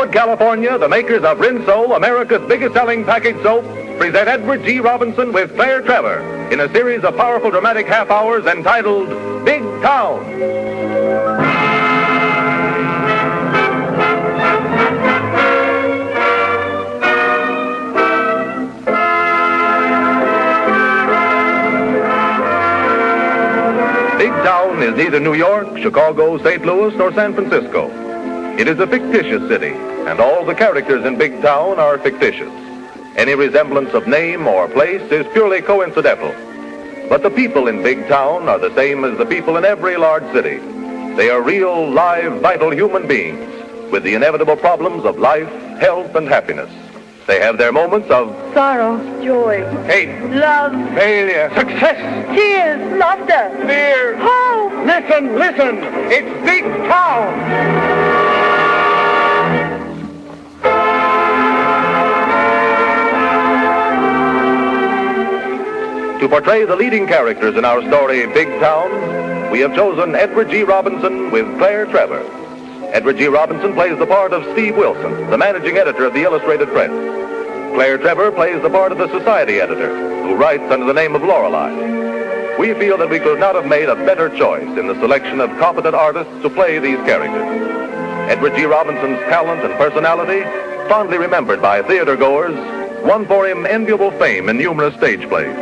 Brentwood, California, the makers of Rinso, America's biggest-selling package soap, present Edward G. Robinson with Claire Trevor in a series of powerful dramatic half hours entitled Big Town. Big Town is neither New York, Chicago, St. Louis, nor San Francisco. It is a fictitious city, and all the characters in Big Town are fictitious. Any resemblance of name or place is purely coincidental. But the people in Big Town are the same as the people in every large city. They are real, live, vital human beings with the inevitable problems of life, health, and happiness. They have their moments of sorrow, joy, hate, love, failure, success, tears, laughter, fear, hope. Listen, it's Big Town. To portray the leading characters in our story, Big Town, we have chosen Edward G. Robinson with Claire Trevor. Edward G. Robinson plays the part of Steve Wilson, the managing editor of the Illustrated Press. Claire Trevor plays the part of the society editor, who writes under the name of Lorelei. We feel that we could not have made a better choice in the selection of competent artists to play these characters. Edward G. Robinson's talent and personality, fondly remembered by theater-goers, won for him enviable fame in numerous stage plays.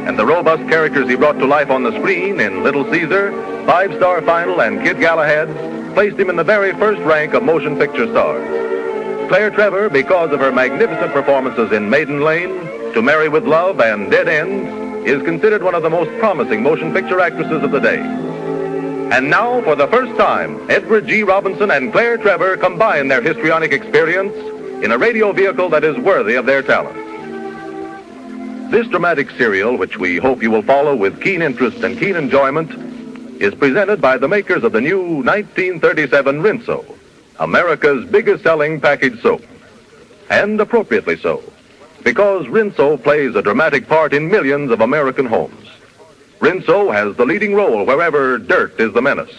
And the robust characters he brought to life on the screen in Little Caesar, Five Star Final, and Kid Galahad placed him in the very first rank of motion picture stars. Claire Trevor, because of her magnificent performances in Maiden Lane, To Marry with Love, and Dead Ends, is considered one of the most promising motion picture actresses of the day. And now, for the first time, Edward G. Robinson and Claire Trevor combine their histrionic experience in a radio vehicle that is worthy of their talent. This dramatic serial, which we hope you will follow with keen interest and keen enjoyment, is presented by the makers of the new 1937 Rinso, America's biggest-selling package soap. And appropriately so, because Rinso plays a dramatic part in millions of American homes. Rinso has the leading role wherever dirt is the menace.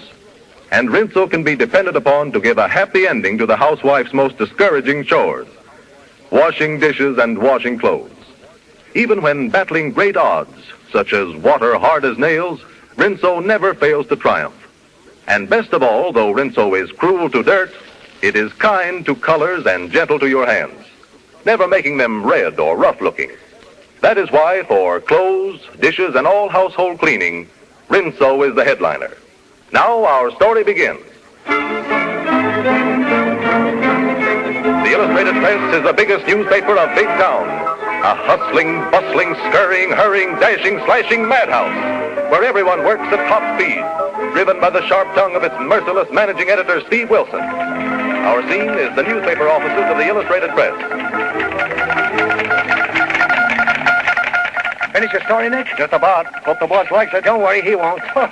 And Rinso can be depended upon to give a happy ending to the housewife's most discouraging chores, washing dishes and washing clothes. Even when battling great odds, such as water hard as nails, Rinso never fails to triumph. And best of all, though Rinso is cruel to dirt, it is kind to colors and gentle to your hands, never making them red or rough-looking. That is why, for clothes, dishes, and all household cleaning, Rinso is the headliner. Now our story begins. The Illustrated Press is the biggest newspaper of Big Town. A hustling, bustling, scurrying, hurrying, dashing, slashing madhouse, where everyone works at top speed, driven by the sharp tongue of its merciless managing editor, Steve Wilson. Our scene is the newspaper offices of the Illustrated Press. Finish your story, Nick? Just about. Hope the boss likes it. Don't worry, he won't. Have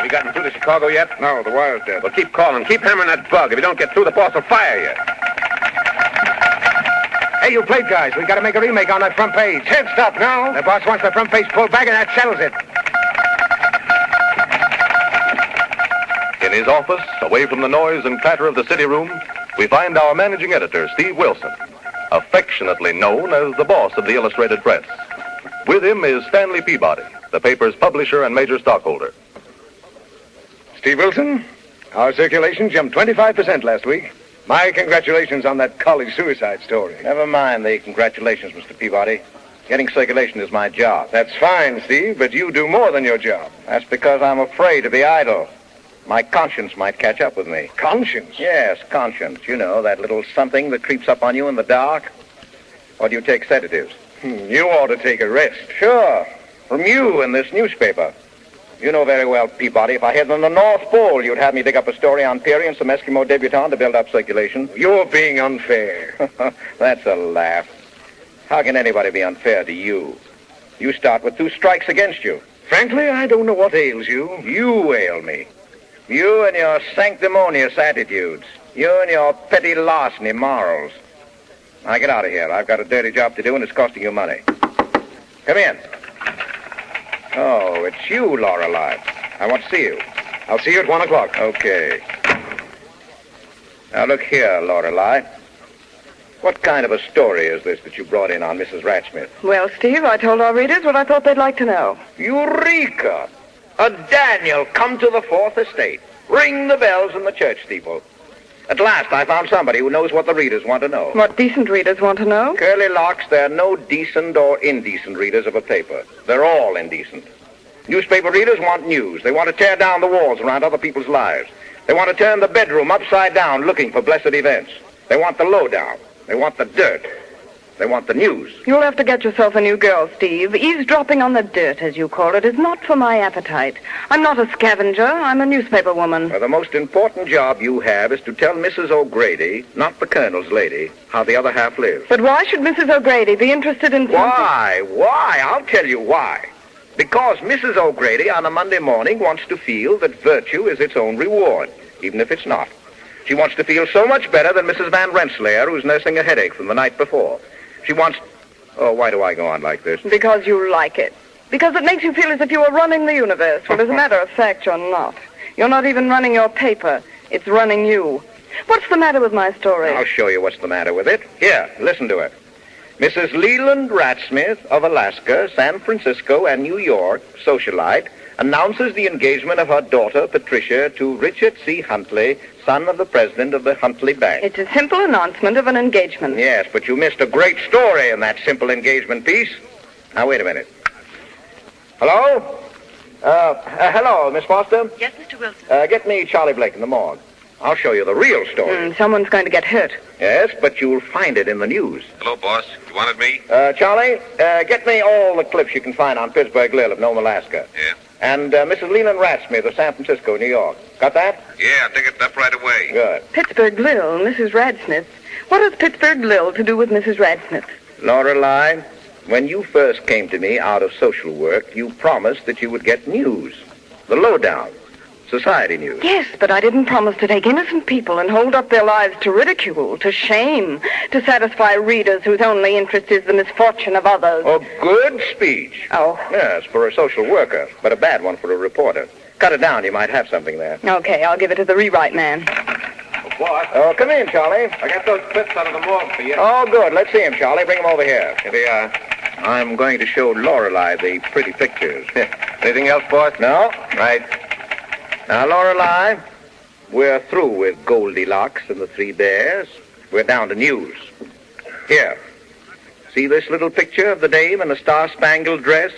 you gotten through to Chicago yet? No, the wire's dead. Well, keep calling. Keep hammering that bug. If you don't get through, the boss will fire you. Hey, you plate guys, we got to make a remake on that front page. Can't stop now. The boss wants the front page pulled back, and that settles it. In his office, away from the noise and clatter of the city room, we find our managing editor, Steve Wilson, affectionately known as the boss of the Illustrated Press. With him is Stanley Peabody, the paper's publisher and major stockholder. Steve Wilson, our circulation jumped 25% last week. My congratulations on that college suicide story. Never mind the congratulations, Mr. Peabody. Getting circulation is my job. That's fine, Steve, but you do more than your job. That's because I'm afraid to be idle. My conscience might catch up with me. Conscience? Yes, conscience. You know, that little something that creeps up on you in the dark. Or do you take sedatives? You ought to take a rest. Sure. From you in this newspaper. You know very well, Peabody, if I had on the North Pole, you'd have me dig up a story on Peary and some Eskimo debutante to build up circulation. You're being unfair. That's a laugh. How can anybody be unfair to you? You start with 2 strikes against you. Frankly, I don't know what ails you. You ail me. You and your sanctimonious attitudes. You and your petty larceny morals. Now get out of here. I've got a dirty job to do, and it's costing you money. Come in. Oh, it's you, Lorelei. I want to see you. I'll see you at 1 o'clock. Okay. Now, look here, Lorelei. What kind of a story is this that you brought in on Mrs. Ratsmith? Well, Steve, I told our readers what I thought they'd like to know. Eureka! A Daniel come to the fourth estate. Ring the bells in the church steeple. At last, I found somebody who knows what the readers want to know. What decent readers want to know? Curly Locks, there are no decent or indecent readers of a paper. They're all indecent. Newspaper readers want news. They want to tear down the walls around other people's lives. They want to turn the bedroom upside down looking for blessed events. They want the lowdown. They want the dirt. They want the news. You'll have to get yourself a new girl, Steve. Eavesdropping on the dirt, as you call it, is not for my appetite. I'm not a scavenger. I'm a newspaper woman. Well, the most important job you have is to tell Mrs. O'Grady, not the Colonel's lady, how the other half lives. But why should Mrs. O'Grady be interested in something? Why? I'll tell you why. Because Mrs. O'Grady on a Monday morning wants to feel that virtue is its own reward, even if it's not. She wants to feel so much better than Mrs. Van Rensselaer, who's nursing a headache from the night before. She wants... Oh, why do I go on like this? Because you like it. Because it makes you feel as if you were running the universe. Well, as a matter of fact, you're not. You're not even running your paper. It's running you. What's the matter with my story? I'll show you what's the matter with it. Here, listen to it. Mrs. Leland Ratsmith of Alaska, San Francisco, and New York, socialite, announces the engagement of her daughter, Patricia, to Richard C. Huntley, son of the president of the Huntley Bank. It's a simple announcement of an engagement. Yes, but you missed a great story in that simple engagement piece. Now, wait a minute. Hello? Hello, Miss Foster? Yes, Mr. Wilson. Get me Charlie Blake in the morgue. I'll show you the real story. Someone's going to get hurt. Yes, but you'll find it in the news. Hello, boss. You wanted me? Charlie, get me all the clips you can find on Pittsburgh Lil of Nome, Alaska. Yeah. And Mrs. Leland Ratsmith of San Francisco, New York. Got that? Yeah, I'll take it up right away. Good. Pittsburgh Lil, Mrs. Radsmith. What has Pittsburgh Lil to do with Mrs. Radsmith? Lorelei, when you first came to me out of social work, you promised that you would get news. The lowdown. Society news. Yes, but I didn't promise to take innocent people and hold up their lives to ridicule, to shame, to satisfy readers whose only interest is the misfortune of others. A good speech. Oh. Yes, for a social worker, but a bad one for a reporter. Cut it down. You might have something there. Okay, I'll give it to the rewrite man. Boss, Oh, come in, Charlie. I got those clips out of the morgue for you. Oh, good. Let's see him, Charlie. Bring him over here. Here they are. I'm going to show Lorelei the pretty pictures. Anything else, boss? No? Right. Now, Lorelei, we're through with Goldilocks and the Three Bears. We're down to news. Here. See this little picture of the dame in a star-spangled dress?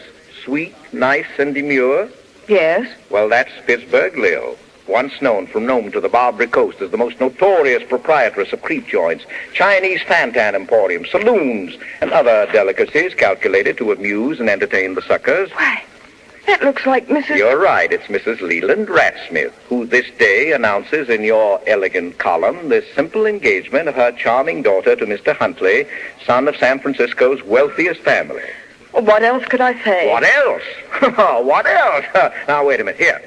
Sweet, nice, and demure? Yes? Well, that's Pittsburgh Lil, once known from Nome to the Barbary Coast as the most notorious proprietress of creep joints, Chinese fantan emporiums, saloons, and other delicacies calculated to amuse and entertain the suckers. Why, that looks like Mrs. You're right. It's Mrs. Leland Ratsmith, who this day announces in your elegant column this simple engagement of her charming daughter to Mr. Huntley, son of San Francisco's wealthiest family. What else could I say? What else? What else? Now, wait a minute. Here,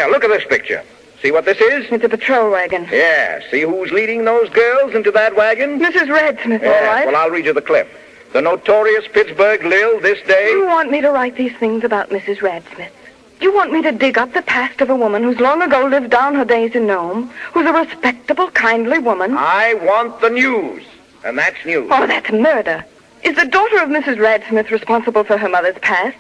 look at this picture. See what this is? It's a patrol wagon. Yeah, see who's leading those girls into that wagon? Mrs. Radsmith, Yeah, all right. well, I'll read you the clip. The notorious Pittsburgh Lil this day... You want me to write these things about Mrs. Radsmith? You want me to dig up the past of a woman who's long ago lived down her days in Nome, who's a respectable, kindly woman? I want the news, and that's news. Oh, that's murder. Is the daughter of Mrs. Radsmith responsible for her mother's past?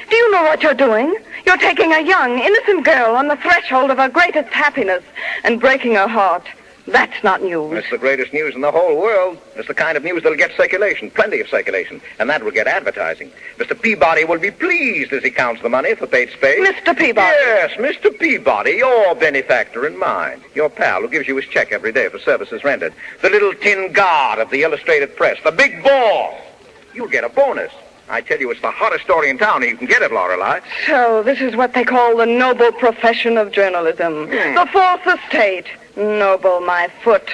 Do you know what you're doing? You're taking a young, innocent girl on the threshold of her greatest happiness and breaking her heart. That's not news. It's the greatest news in the whole world. It's the kind of news that'll get circulation, plenty of circulation, and that will get advertising. Mr. Peabody will be pleased as he counts the money for paid space. Mr. Peabody? Yes, Mr. Peabody, your benefactor and mine. Your pal who gives you his check every day for services rendered. The little tin god of the illustrated press. The big boss. You'll get a bonus. I tell you, it's the hottest story in town, and you can get it, Lorelei. So, this is what they call the noble profession of journalism. The fourth estate. Noble, my foot.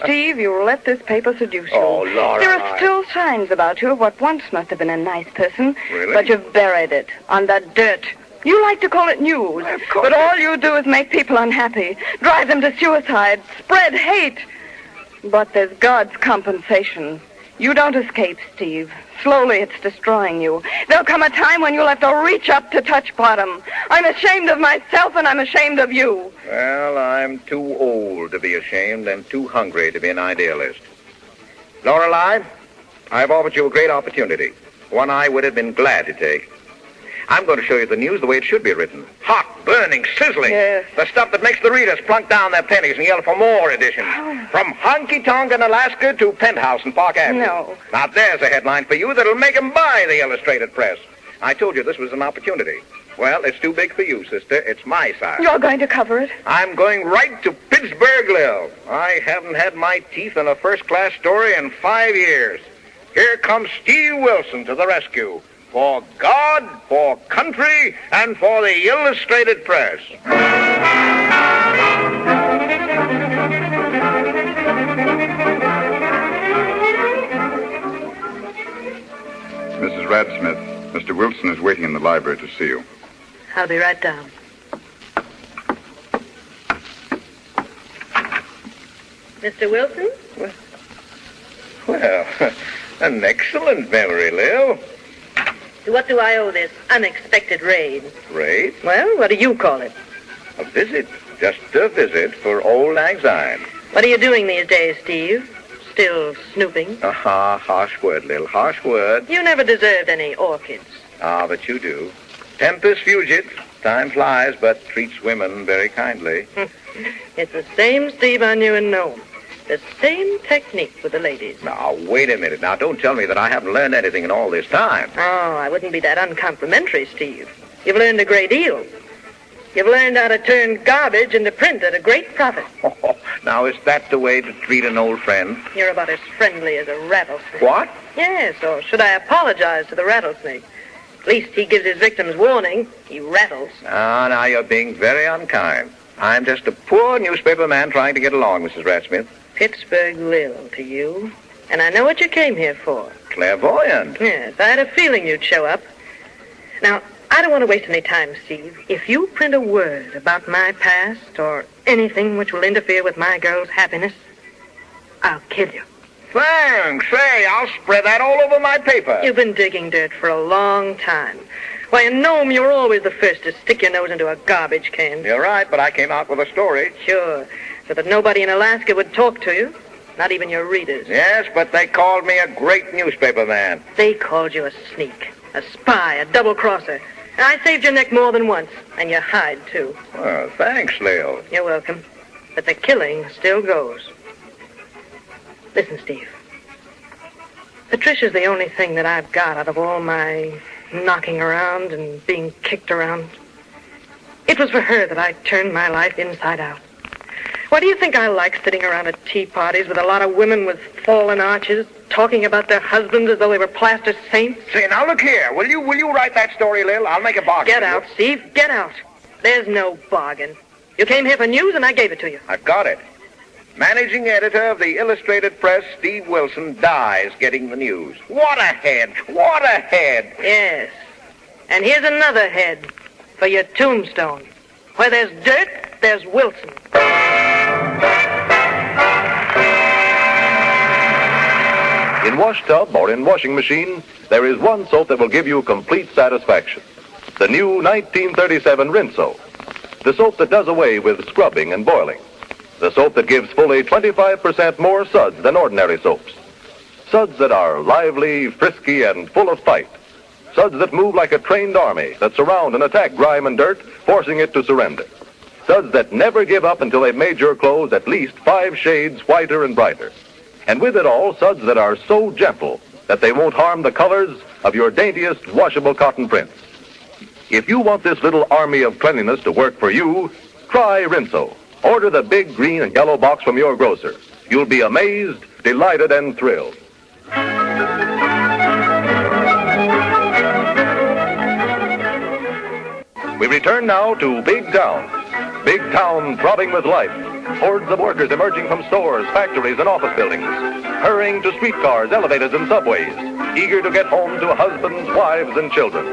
Steve, you let this paper seduce you. Oh, Lorelei. There are still signs about you of what once must have been a nice person. Really? But you've buried it on the dirt. You like to call it news. Of course. But all you do is make people unhappy, drive them to suicide, spread hate. But there's God's compensation. You don't escape, Steve. Slowly, it's destroying you. There'll come a time when you'll have to reach up to touch bottom. I'm ashamed of myself, and I'm ashamed of you. Well, I'm too old to be ashamed and too hungry to be an idealist. Lorelei, I've offered you a great opportunity, one I would have been glad to take. I'm going to show you the news the way it should be written. Hot, burning, sizzling. Yes. The stuff that makes the readers plunk down their pennies and yell for more editions. From honky-tonk in Alaska to penthouse in Park Avenue. No. Now, there's a headline for you that'll make 'em buy the Illustrated Press. I told you this was an opportunity. Well, it's too big for you, sister. It's my size. You're going to cover it? I'm going right to Pittsburgh, Lil. I haven't had my teeth in a first-class story in 5 years. Here comes Steve Wilson to the rescue. For God, for country, and for the Illustrated Press. Mrs. Radsmith, Mr. Wilson is waiting in the library to see you. I'll be right down. Mr. Wilson? Well, an excellent memory, Lil. To what do I owe this unexpected raid? Raid? Well, what do you call it? A visit. Just a visit for old Lang Syne. What are you doing these days, Steve? Still snooping? Aha, harsh word, Lil, harsh word. You never deserved any orchids. Ah, but you do. Tempus fugit. Time flies, but treats women very kindly. It's the same Steve I knew and know. The same technique with the ladies. Now, wait a minute. Now, don't tell me that I haven't learned anything in all this time. Oh, I wouldn't be that uncomplimentary, Steve. You've learned a great deal. You've learned how to turn garbage into print at a great profit. Now, is that the way to treat an old friend? You're about as friendly as a rattlesnake. What? Yes, or should I apologize to the rattlesnake? At least he gives his victims warning. He rattles. Ah, now you're being very unkind. I'm just a poor newspaper man trying to get along, Mrs. Radsmith. Pittsburgh Lil to you. And I know what you came here for. Clairvoyant. Yes, I had a feeling you'd show up. Now, I don't want to waste any time, Steve. If you print a word about my past or anything which will interfere with my girl's happiness, I'll kill you. Thanks. Say, I'll spread that all over my paper. You've been digging dirt for a long time. Why, in Nome, you're always the first to stick your nose into a garbage can. You're right, but I came out with a story. Sure, so that nobody in Alaska would talk to you, not even your readers. Yes, but they called me a great newspaper man. They called you a sneak, a spy, a double-crosser. And I saved your neck more than once, and your hide, too. Well, thanks, Lil. You're welcome. But the killing still goes. Listen, Steve. Patricia's the only thing that I've got out of all my knocking around and being kicked around. It was for her that I turned my life inside out. Why do you think I like sitting around at tea parties with a lot of women with fallen arches, talking about their husbands as though they were plaster saints? Say, now look here. Will you write that story, Lil? I'll make a bargain. Get out, Steve. Get out. There's no bargain. You came here for news, and I gave it to you. I've got it. Managing editor of the Illustrated Press, Steve Wilson, dies getting the news. What a head! What a head! Yes. And here's another head for your tombstone. Where there's dirt, there's Wilson. In wash tub or in washing machine, there is one soap that will give you complete satisfaction. The new 1937 Rinso. The soap that does away with scrubbing and boiling. The soap that gives fully 25% more suds than ordinary soaps. Suds that are lively, frisky, and full of fight. Suds that move like a trained army that surround and attack grime and dirt, forcing it to surrender. Suds that never give up until they've made your clothes at least 5 shades whiter and brighter. And with it all, suds that are so gentle that they won't harm the colors of your daintiest washable cotton prints. If you want this little army of cleanliness to work for you, try Rinso. Order the big green and yellow box from your grocer. You'll be amazed, delighted, and thrilled. We return now to Big Town. Big Town throbbing with life, Hordes of workers emerging from stores, factories, and office buildings, hurrying to streetcars, elevators, and subways, eager to get home to husbands, wives, and children,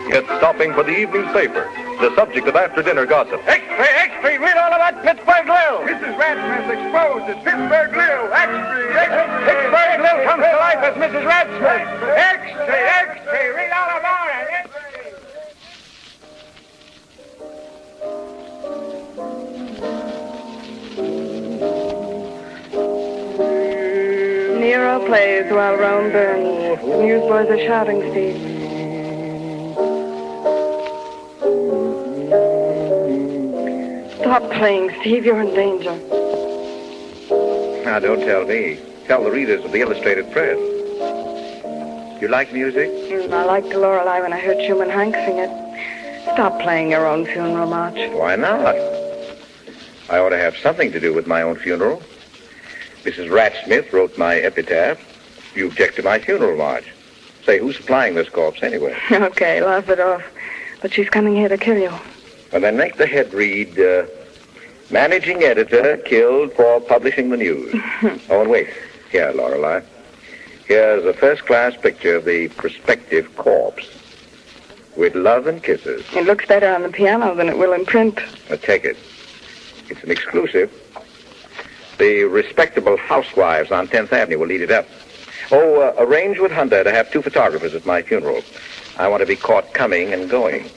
yet stopping for the evening's paper, the subject of after-dinner gossip. Extra, read all about Pittsburgh Lil. Mrs. Radsmith exposed as Pittsburgh Lil. Extra. Pittsburgh Lil comes to life as Mrs. Radsmith. Extra, read all about it. Nero plays while Rome burns. The newsboys are shouting, Steve. Stop playing, Steve. You're in danger. Now, don't tell me. Tell the readers of the Illustrated Press. You like music? I liked Lorelei when I heard Schumann Hank sing it. Stop playing your own funeral march. Why not? I ought to have something to do with my own funeral. Mrs. Radsmith wrote my epitaph. You object to my funeral march. Say, who's supplying this corpse anyway? Okay, laugh it off. But she's coming here to kill you. And then make the head read, Managing Editor Killed for Publishing the News. Oh, and wait. Here, Lorelei. Here's a first-class picture of the prospective corpse. With love and kisses. It looks better on the piano than it will in print. Now, take it. It's an exclusive. The respectable housewives on 10th Avenue will eat it up. Oh, arrange with Hunter to have 2 photographers at my funeral. I want to be caught coming and going.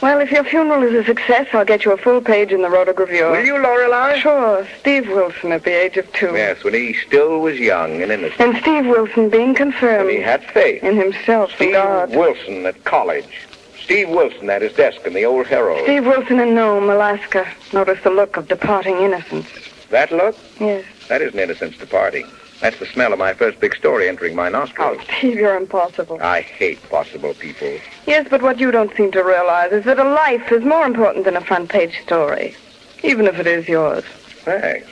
Well, if your funeral is a success, I'll get you a full page in the Rotogravure. Will you, Lorelei? Sure. Steve Wilson at the age of 2. Yes, when he still was young and innocent. And Steve Wilson being confirmed. When he had faith. In himself and God. Steve Wilson at college. Steve Wilson at his desk in the Old Herald. Steve Wilson in Nome, Alaska. Notice the look of departing innocence. That look? Yes. That isn't innocence departing. That's the smell of my first big story entering my nostrils. Oh, Steve, you're impossible. I hate possible people. Yes, but what you don't seem to realize is that a life is more important than a front-page story, even if it is yours. Thanks.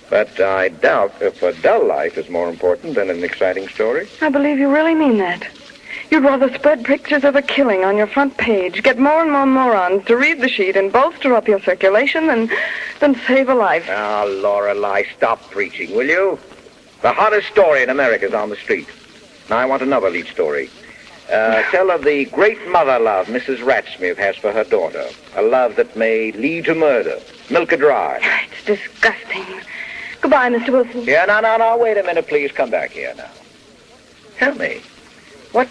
But I doubt if a dull life is more important than an exciting story. I believe you really mean that. You'd rather spread pictures of a killing on your front page, get more and more morons to read the sheet and bolster up your circulation than save a life. Now, Lorelei, stop preaching, will you? The hottest story in America is on the street. Now, I want another lead story. Tell of the great mother love Mrs. Radsmith has for her daughter. A love that may lead to murder. Milk her dry. It's disgusting. Goodbye, Mr. Wilson. Yeah, no. Wait a minute, please. Come back here now. Tell me, what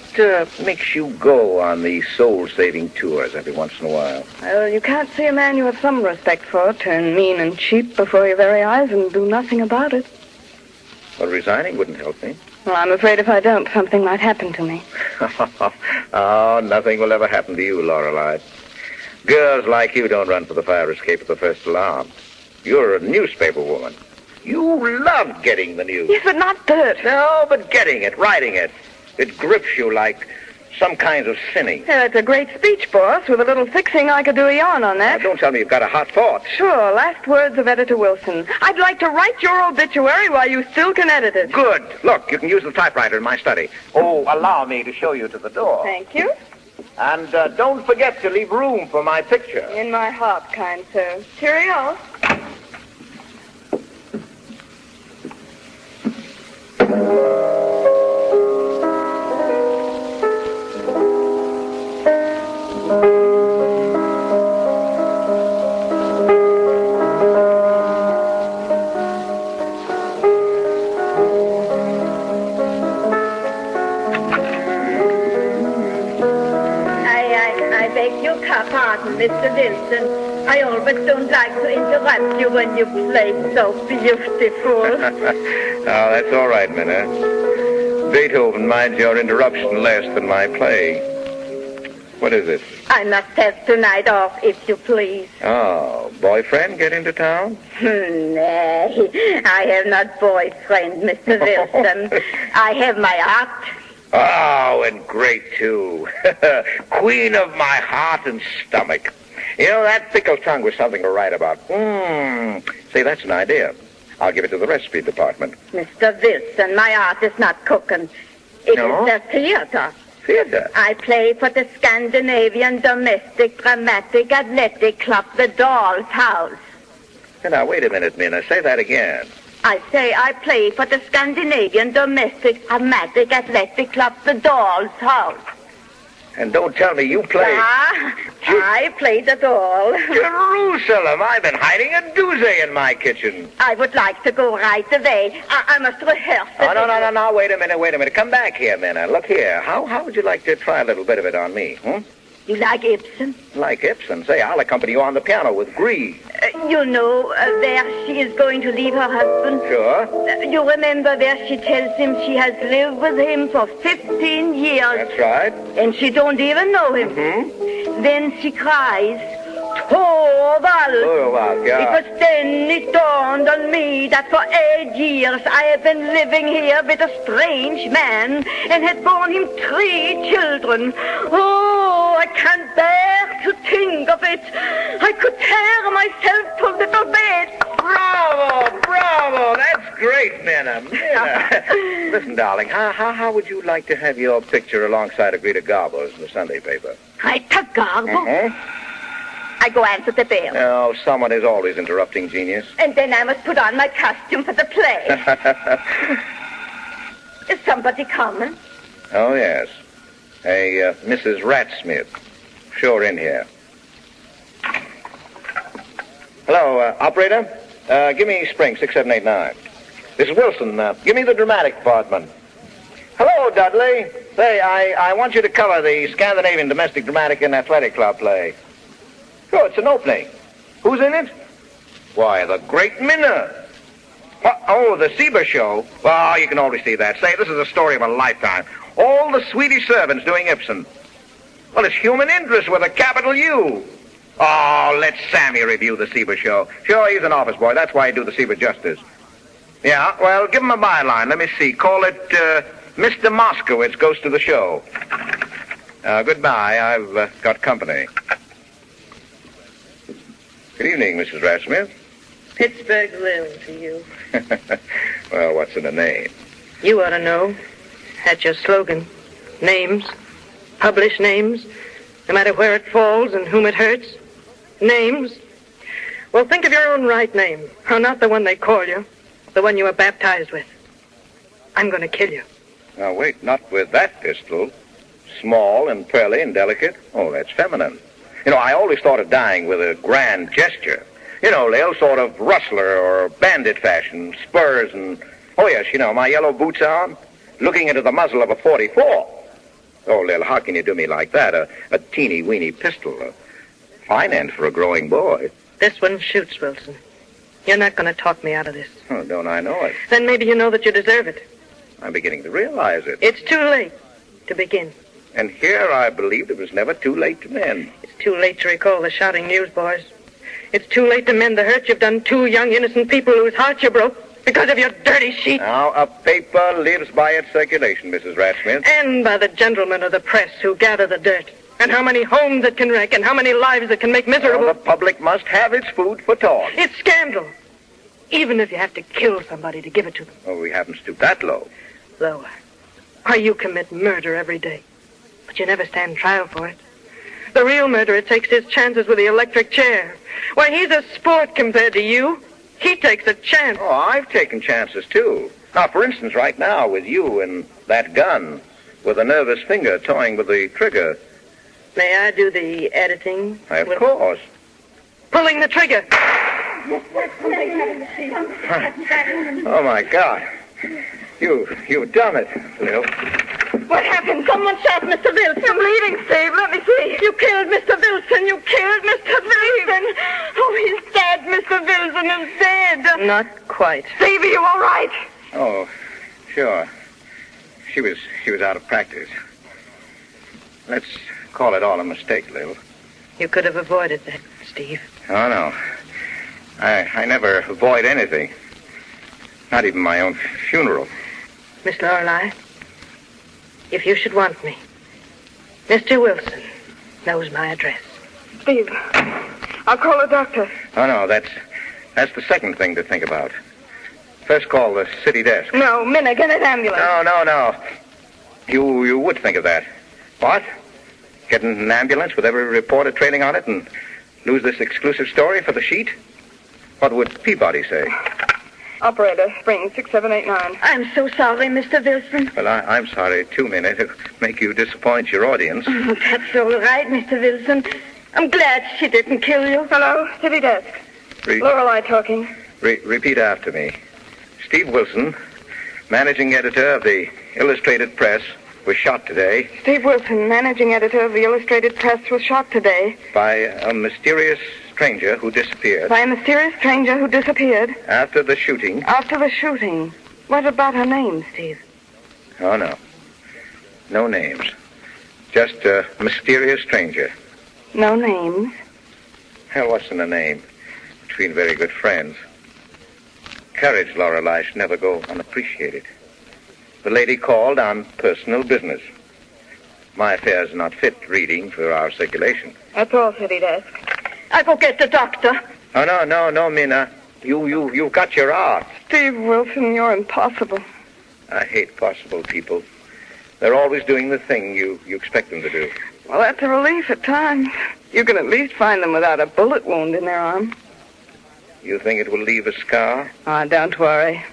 makes you go on these soul-saving tours every once in a while? Well, you can't see a man you have some respect for turn mean and cheap before your very eyes and do nothing about it. Well, resigning wouldn't help me. Well, I'm afraid if I don't, something might happen to me. Oh, nothing will ever happen to you, Lorelei. Girls like you don't run for the fire escape at the first alarm. You're a newspaper woman. You love getting the news. Yes, but not dirt. No, but getting it, writing it. It grips you like some kinds of sinning. Yeah, that's a great speech, boss. With a little fixing, I could do a yarn on that. Now, don't tell me you've got a hot thought. Sure. Last words of Editor Wilson. I'd like to write your obituary while you still can edit it. Good. Look, you can use the typewriter in my study. Oh, allow me to show you to the door. Thank you. And don't forget to leave room for my picture. In my heart, kind sir. Cheerio. Pardon, Mr. Wilson. I always don't like to interrupt you when you play so beautiful. Oh, that's all right, Minna. Beethoven minds your interruption less than my play. What is it? I must have tonight off, if you please. Oh, boyfriend get into town? Nay, I have not boyfriend, Mr. Wilson. I have my art. Oh, and great, too. Queen of my heart and stomach. You know, that pickle tongue was something to write about. Say, that's an idea. I'll give it to the recipe department. Mr. Wilson, my art is not cooking. It is the theater. Theater? I play for the Scandinavian Domestic Dramatic Athletic Club, the Doll's House. Now, wait a minute, Minna. Say that again. I say I play for the Scandinavian Domestic Amatic Athletic Club, the Doll's House. And don't tell me you play. I play the doll. Jerusalem, I've been hiding a doozy in my kitchen. I would like to go right away. I must rehearse. Oh, no. Wait a minute. Come back here, Minna. Look here. How would you like to try a little bit of it on me, You like Ibsen? Like Ibsen? Say, I'll accompany you on the piano with Grieg. You know where she is going to leave her husband? Sure. You remember where she tells him she has lived with him for 15 years. That's right. And she don't even know him. Mm-hmm. Then she cries, Torvald. Yeah. Because then it dawned on me that for 8 years I have been living here with a strange man and had borne him 3 children. Oh, I can't bear to think of it. I could tear myself to little bits. Bravo. That's great, Minna. Listen, darling, how would you like to have your picture alongside of Greta Garbo's in the Sunday paper? Greta Garbo? Mm-hmm. I go answer the bell. No, someone is always interrupting genius. And then I must put on my costume for the play. Is somebody coming? Oh, yes. A Mrs. Ratsmith. Sure in here. Hello, operator. Give me Spring 6789. This is Wilson. Give me the dramatic department. Hello, Dudley. Say, I want you to cover the Scandinavian Domestic Dramatic and Athletic Club play. Sure, it's an opening. Who's in it? Why, the great Minna. Oh, the Sieber show. Well, you can always see that. Say, this is a story of a lifetime. All the Swedish servants doing Ibsen. Well, it's human interest with a capital U. Oh, let Sammy review the Sieber show. Sure, he's an office boy. That's why he do the Sieber justice. Yeah, well, give him a byline. Let me see. Call it, Mr. Moskowitz Goes to the Show. Goodbye. I've got company. Good evening, Mrs. Ratsmith. Pittsburgh Lil to you. Well, what's in the name? You ought to know. That's your slogan. Names. Publish names. No matter where it falls and whom it hurts. Names. Well, think of your own right name. Oh, not the one they call you. The one you were baptized with. I'm going to kill you. Now, wait, not with that pistol. Small and pearly and delicate. Oh, that's feminine. You know, I always thought of dying with a grand gesture. You know, Lil, sort of rustler or bandit fashion, spurs and... Oh, yes, you know, my yellow boots on, looking into the muzzle of a .44. Oh, Lil, how can you do me like that? A teeny-weeny pistol. A fine end for a growing boy. This one shoots, Wilson. You're not going to talk me out of this. Oh, don't I know it? Then maybe you know that you deserve it. I'm beginning to realize it. It's too late to begin. And here I believed it was never too late to mend. It's too late to recall the shouting newsboys. It's too late to mend the hurt you've done 2 young, innocent people whose hearts you broke because of your dirty sheet. Now, a paper lives by its circulation, Mrs. Ratsmith. And by the gentlemen of the press who gather the dirt. And how many homes it can wreck, and how many lives it can make miserable. Well, the public must have its food for thought. It's scandal. Even if you have to kill somebody to give it to them. Oh, we haven't stooped that low. Lower. Why, you commit murder every day. But you never stand trial for it. The real murderer takes his chances with the electric chair. Why, he's a sport compared to you. He takes a chance. Oh, I've taken chances, too. Now, for instance, right now, with you and that gun, with a nervous finger toying with the trigger. May I do the editing? Of course. Pulling the trigger. Oh, my God. You've done it, Lil. What happened? Someone shot Mr. Wilson. I'm bleeding, Steve. Let me see. You killed Mr. Wilson. You killed Mr. Wilson. Oh, he's dead. Mr. Wilson is dead. Not quite. Steve, are you all right? Oh, sure. She was out of practice. Let's call it all a mistake, Lil. You could have avoided that, Steve. Oh, no. I never avoid anything. Not even my own funeral. Miss Lorelei, if you should want me, Mr. Wilson knows my address. Steve, I'll call a doctor. Oh, no, that's the second thing to think about. First call the city desk. No, Minna, get an ambulance. No. You would think of that. What? Get an ambulance with every reporter trailing on it and lose this exclusive story for the sheet? What would Peabody say? Operator, spring 6789. I'm so sorry, Mr. Wilson. Well, I'm sorry, too, Minnie, to make you disappoint your audience. Oh, that's all right, Mr. Wilson. I'm glad she didn't kill you. Hello, city desk. Lorelei talking. Repeat after me. Steve Wilson, managing editor of the Illustrated Press, was shot today. Steve Wilson, managing editor of the Illustrated Press, was shot today. By a mysterious stranger who disappeared. By a mysterious stranger who disappeared. After the shooting. After the shooting. What about her name, Steve? Oh, no. No names. Just a mysterious stranger. No names? Hell, what's in a name? Between very good friends. Courage, Lorelei, should never go unappreciated. The lady called on personal business. My affairs are not fit reading for our circulation. That's all, city desk. I'll go get the doctor. Oh, no, Minna. You've got your art. Steve Wilson, you're impossible. I hate possible people. They're always doing the thing you expect them to do. Well, that's a relief at times. You can at least find them without a bullet wound in their arm. You think it will leave a scar? Ah, don't worry.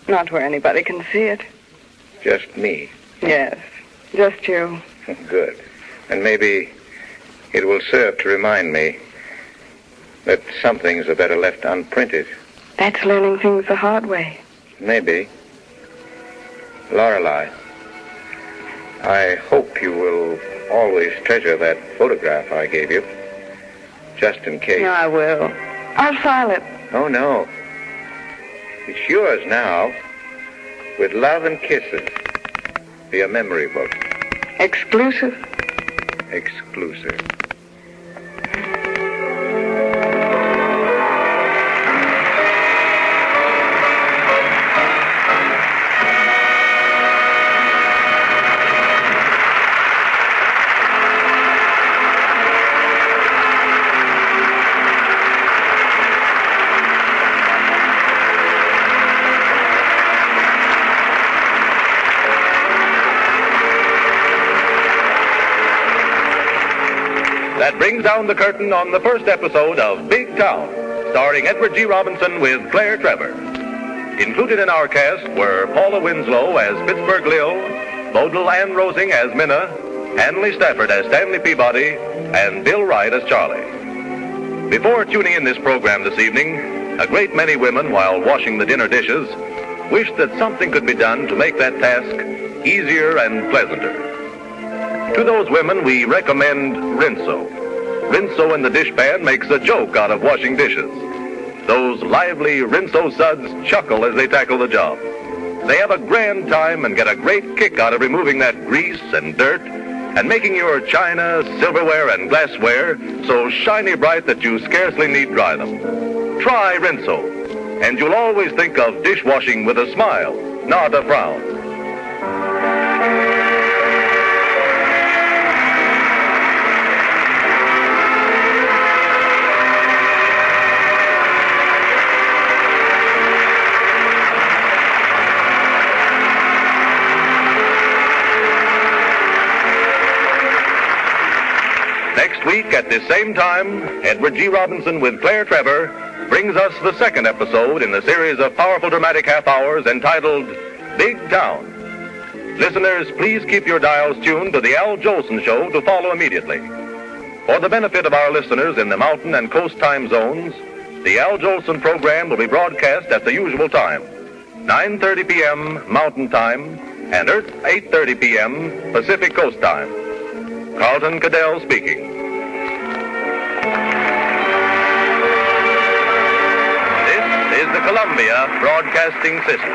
Not where anybody can see it. Just me? Yes, just you. Good. And maybe it will serve to remind me that some things are better left unprinted. That's learning things the hard way. Maybe. Lorelei, I hope you will always treasure that photograph I gave you. Just in case. No, I will. I'll file it. Oh, no. It's yours now. With love and kisses. For your memory book. Exclusive? Exclusive. That brings down the curtain on the first episode of Big Town, starring Edward G. Robinson with Claire Trevor. Included in our cast were Paula Winslow as Pittsburgh Lil, Bodil Ann Rosing as Minna, Hanley Stafford as Stanley Peabody, and Bill Wright as Charlie. Before tuning in this program this evening, a great many women, while washing the dinner dishes, wished that something could be done to make that task easier and pleasanter. To those women, we recommend Rinso. Rinso in the dishpan makes a joke out of washing dishes. Those lively Rinso suds chuckle as they tackle the job. They have a grand time and get a great kick out of removing that grease and dirt and making your china, silverware, and glassware so shiny bright that you scarcely need dry them. Try Rinso, and you'll always think of dishwashing with a smile, not a frown. Next week at this same time, Edward G. Robinson with Claire Trevor brings us the second episode in the series of powerful dramatic half hours entitled Big Town. Listeners, please keep your dials tuned to the Al Jolson Show to follow immediately. For the benefit of our listeners in the mountain and coast time zones, the Al Jolson program will be broadcast at the usual time, 9:30 p.m. Mountain Time and 8:30 p.m. Pacific Coast Time. Carlton Cadell speaking. This is the Columbia Broadcasting System.